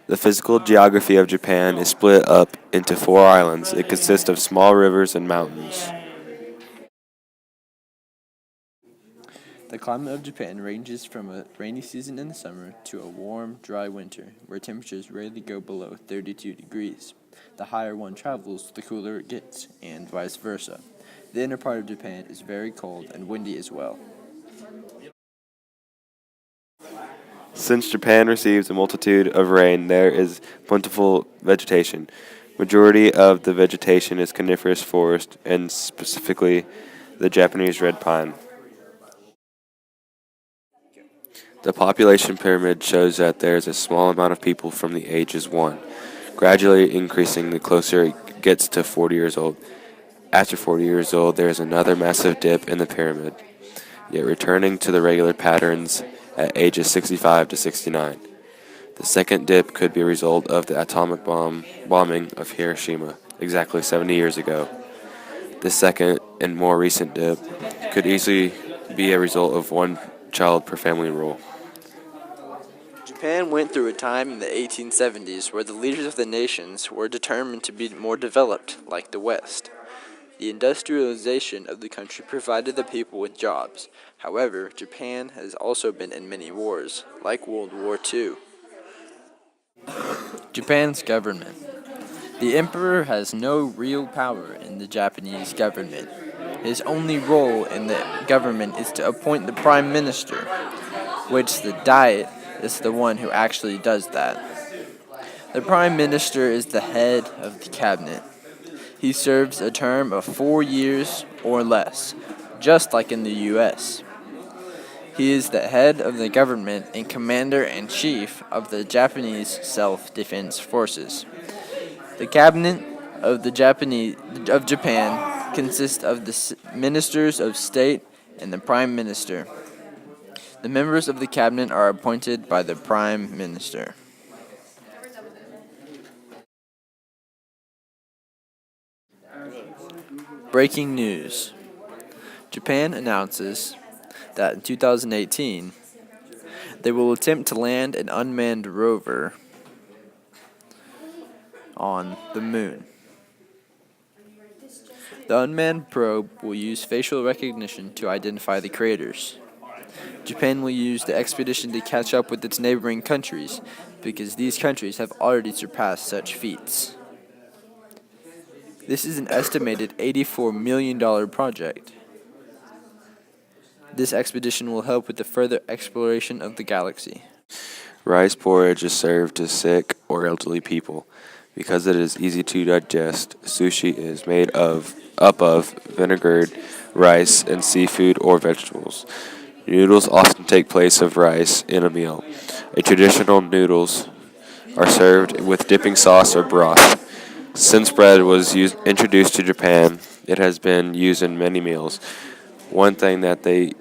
The physical geography of Japan is split up into four islands. It consists of small rivers and mountains. The climate of Japan ranges from a rainy season in the summer to a warm, dry winter, where temperatures rarely go below 32 degrees. The higher one travels, the cooler it gets, and vice versa. The inner part of Japan is very cold and windy as well. Since Japan receives a multitude of rain, there is plentiful vegetation. Majority of the vegetation is coniferous forest, and specifically the Japanese red pine. The population pyramid shows that there is a small amount of people from the ages 1, gradually increasing the closer it gets to 40 years old. After 40 years old, there is another massive dip in the pyramid, yet returning to the regular patterns at ages 65 to 69. The second dip could be a result of the atomic bombing of Hiroshima exactly 70 years ago. The second and more recent dip could easily be a result of one child per family rule. Japan went through a time in the 1870s where the leaders of the nations were determined to be more developed, like the West. The industrialization of the country provided the people with jobs. However, Japan has also been in many wars, like World War II. Japan's government. The emperor has no real power in the Japanese government. His only role in the government is to appoint the prime minister, which the diet is the one who actually does that. The prime minister is the head of the cabinet. He serves a term of 4 years or less, just like in the U.S. He is the head of the government and commander-in-chief of the Japanese Self-Defense Forces. The cabinet of Japan consists of the ministers of state and the prime minister. The members of the cabinet are appointed by the prime minister. Breaking news. Japan announces that in 2018 they will attempt to land an unmanned rover on the moon. The unmanned probe will use facial recognition to identify the craters. Japan will use the expedition to catch up with its neighboring countries because these countries have already surpassed such feats. This is an estimated $84 million project. This expedition will help with the further exploration of the galaxy. Rice porridge is served to sick or elderly people. Because it is easy to digest, sushi is made up of vinegared rice and seafood or vegetables. Noodles often take place of rice in a meal. A traditional noodles are served with dipping sauce or broth. Since bread was introduced to Japan, it has been used in many meals. One thing that they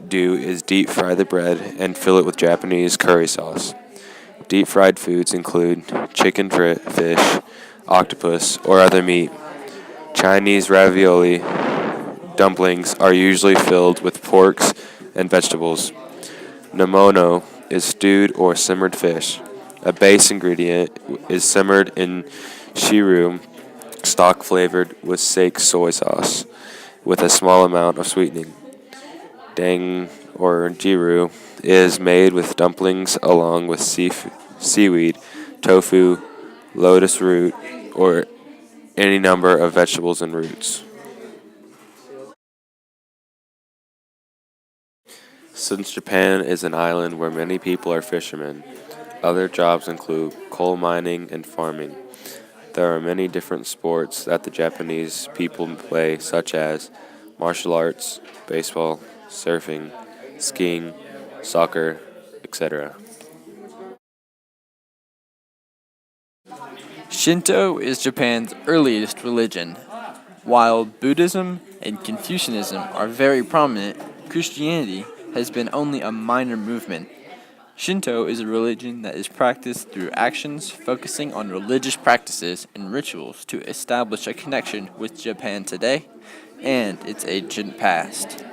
do is deep fry the bread and fill it with Japanese curry sauce. Deep fried foods include chicken, fish, octopus, or other meat. Chinese ravioli dumplings are usually filled with porks and vegetables. Namono is stewed or simmered fish. A base ingredient is simmered in shiru stock flavored with sake soy sauce, with a small amount of sweetening. Dang or jiru is made with dumplings along with seaweed, tofu, lotus root, or any number of vegetables and roots. Since Japan is an island where many people are fishermen, other jobs include coal mining and farming. There are many different sports that the Japanese people play, such as martial arts, baseball, surfing, skiing, soccer, etc. Shinto is Japan's earliest religion. While Buddhism and Confucianism are very prominent, Christianity has been only a minor movement. Shinto is a religion that is practiced through actions focusing on religious practices and rituals to establish a connection with Japan today and its ancient past.